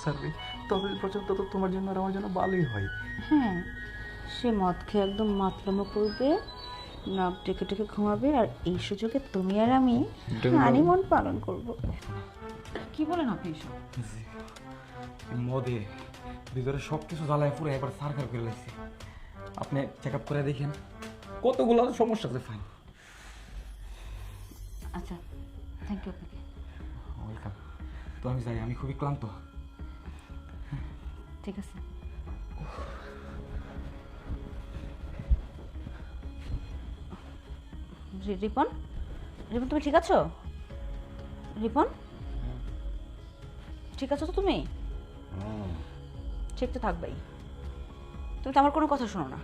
Survey ততদিন পর্যন্ত তো তোমার জন্য আর আমার জন্য ভালোই হয়। হ্যাঁ, সে মদ খেয়ে একদম মাতলামো করবে, নাক ডেকে ডেকে ঘুমাবে, আর এই সুযোগে তুমি আর আমি হানিমুন পালন করব। কি বলেন আপনি এসব? মদে ভিতরে সব কিছু জ্বালায় পুরো একবার সারকার করে লাগছে। আপনি চেক আপ করে দেখেন কতগুলো সমস্যা আছে। ফাইন, আচ্ছা, থ্যাংক ইউ আপনাকে। ওয়েলকাম। তো আমি যাই, আমি খুবই ক্লান্ত। ঠিক আছে। রিপন, রিপন তুমি ঠিক আছো? রিপন ঠিক আছো তো তুমি? ঠিক তো থাকবেই। তুমি তো আমার কোনো কথা শোনো না।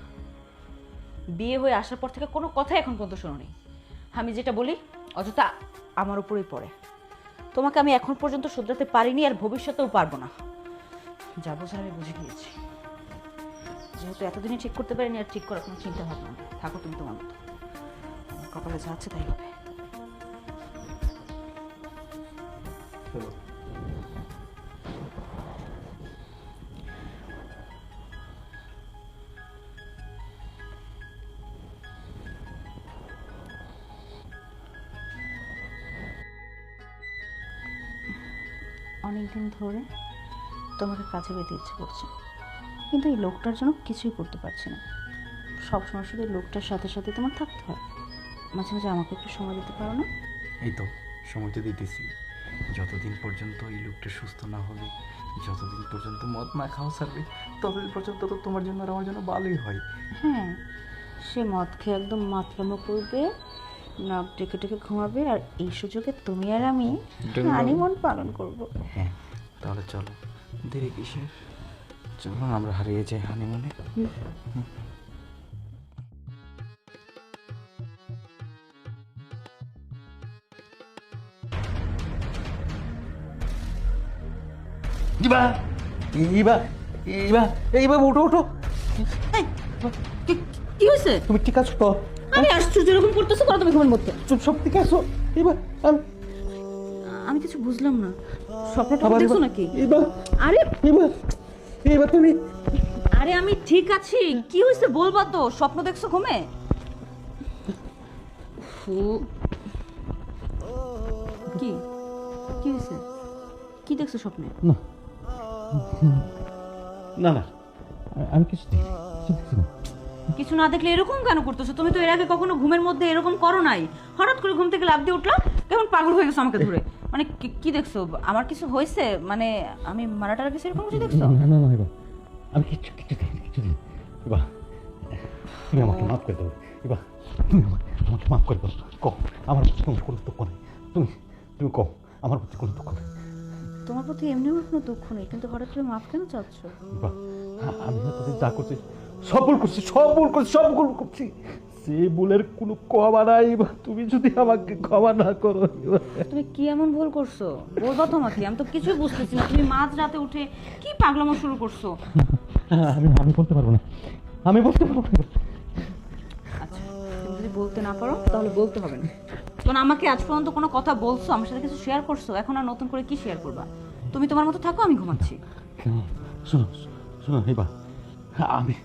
বিয়ে হয়ে আসার পর থেকে কোনো কথাই এখন পর্যন্ত শোনোনি। আমি যেটা বলি অযথা আমার উপরেই পড়ে। তোমাকে আমি এখন পর্যন্ত শুধরাতে পারিনি, আর ভবিষ্যতেও পারবো না। যা বোঝার আমি বুঝে গিয়েছি। যেহেতু এতদিনই ঠিক করতে পারিনি, আর ঠিক করার কোনো চিন্তা ভাবনা নেই। থাকো তুমি তোমার মতো, আমার কপালে যা আছে তাই হবে। অনেকদিন ধরে তোমাকে কাছে পেতে ইচ্ছে করছে, কিন্তু এই লোকটার জন্য কিছুই করতে পারছি না। সবসময় শুধু লোকটার সাথে সাথে তোমার থাকতে হয়। মাঝে মাঝে আমাকে একটু সময় দিতে পারো না? এই তো সময় তো দিতেছি। যতদিন পর্যন্ত এই লোকটা সুস্থ না হবে, যতদিন পর্যন্ত মদ না খাওয়া ছাড়বে, ততদিন পর্যন্ত তো তোমার জন্য আর আমার জন্য ভালোই হয়। হ্যাঁ, সে মদ খেয়ে একদম মাতলামো করবে, নাক ডেকে ডেকে ঘুমাবে, আর এই সুযোগে তুমি আর আমি হানিমুন পালন করব। হ্যাঁ, তাহলে চলো, দেরি কিসের? চলো আমরা হারিয়ে যাই হানিমুনে। ইবা ইবা ইবা ইবা উঠো উঠো। কি হয়েছে? তুমি ঠিক আছো তো? আমি আশ্চর্য এরকম করতেছো কেন তুমি ঘুমের মধ্যে? চুপ, সব ঠিক আছো? ইবা আমি কিছু বুঝলাম না। স্বপ্নটা দেখছো নাকি? ইবা আরে ইবা ইবা তুমি আরে আমি ঠিক আছি। কি হয়েছে বলবা তো? স্বপ্ন দেখছো ঘুমে? কি কি হয়েছে? কি দেখছো স্বপ্নে? না না, আমি কিছু দেখি না। কিছু না দেখলে এরকম কেন করতেছো? তুমি তো এর আগে কখনো ঘুমের মধ্যে এরকম করো নাই। হঠাৎ করে ঘুম থেকে লাফ দিয়ে উঠলা, কেমন পাগল হয়ে গেছো আমাকে ধরে। মানে কি দেখছো? আমার কিছু হয়েছে? মানে আমি মারা টারা গেছি এরকম কিছু দেখছো? না না না এবার আমি কিছু দেখিনি, কিছু দেখিনি। এবার তুমি আমাকে মাফ করে দেবো। এবার তুমি আমাকে মাফ করে দেবো। কও আমার প্রতি কোনো দুঃখ নেই। তুমি তুমি কও আমার প্রতি কোনো দুঃখ নেই। তোমার প্রতি এমনিও কোনো দুঃখ নেই, কিন্তু হঠাৎ করে মাফ কেন চাচ্ছ? এবার আমি তোদের যা করছি সব ভুল করছি, সব ভুল করছি। সে ভুলের কোনো ক্ষমা নাই। এবার তুমি যদি আমাকে ক্ষমা না করো। তুমি কি এমন ভুল করছো বলবা তো আমাকে? আমি তো কিছুই বুঝতেছি না। তুমি মাঝ রাতে উঠে কি পাগলামো শুরু করছো? আমি বলতে পারবো না, আমি বলতে পারবো না। আচ্ছা, তুমি যদি বলতে না পারো তাহলে বলতে হবে না। কারণ আমাকে আজ পর্যন্ত কোনো কথা বলছো, আমার সাথে কিছু শেয়ার করছো, এখন আর নতুন করে কি শেয়ার করবা? তুমি তোমার মতো থাকো, আমি ঘুমাচ্ছি। শোনো শোনো এবার আমি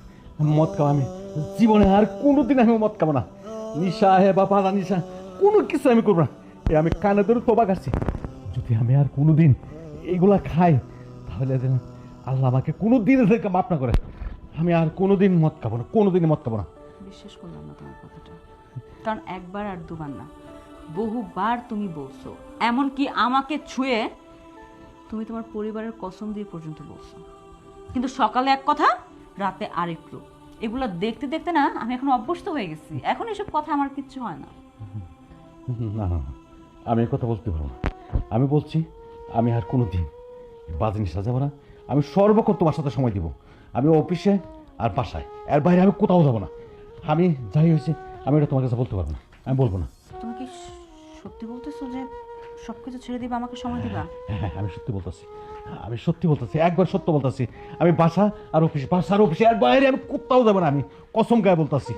মদ খাবো। আমি জীবনে আর কোনোদিন আমি মদ খাবো না। নিশা হে বা পালা নিশা কোনো কিছু আমি করবো না। আমি কানে ধরে তোবা কাটছি, যদি আমি আর কোনোদিন এইগুলা খাই তাহলে যেন আল্লাহ আমাকে কোনো দিনের থেকে মাফ না করে। আমি আর কোনোদিন মদ খাবো না, কোনোদিনই মদ খাবো না। বিশ্বাস করলাম না তোমার কথাটা, কারণ একবার আর দুবার না, বহুবার তুমি বলছো, এমনকি আমাকে ছুঁয়ে তুমি তোমার পরিবারের কসম দিয়ে পর্যন্ত বলছো। কিন্তু সকালে এক কথা, রাতে আরেক রূপ। এগুলো দেখতে দেখতে না আমি এখন অভ্যস্ত হয়ে গেছি। এখন এসব কথা আমার কিচ্ছু হয় না। না না না, আমি এই কথা বলতে পারবো না। আমি বলছি আমি আর কোনোদিন বাজে নিশা যাবো না। আমি সর্বক্ষণ তোমার সাথে সময় দিব। আমি অফিসে আর বাসায়, এর বাইরে আমি কোথাও যাবো না। আমি যাই হয়েছে আমি এটা তোমার কাছে বলতে পারবো না, আমি বলবো না। তুমি কি সত্যি বলতেছো যে সবকিছু ছেড়ে দিবা, আমাকে সময় দিবা? হ্যাঁ, আমি সত্যি বলতেছি, আমি সত্যি বলতেছি, একবার সত্য বলতেছি। আমি বাসা আর অফিসে এর বাইরে আমি কোথাও যাবো না। আমি কসম গায়ে বলতেছি।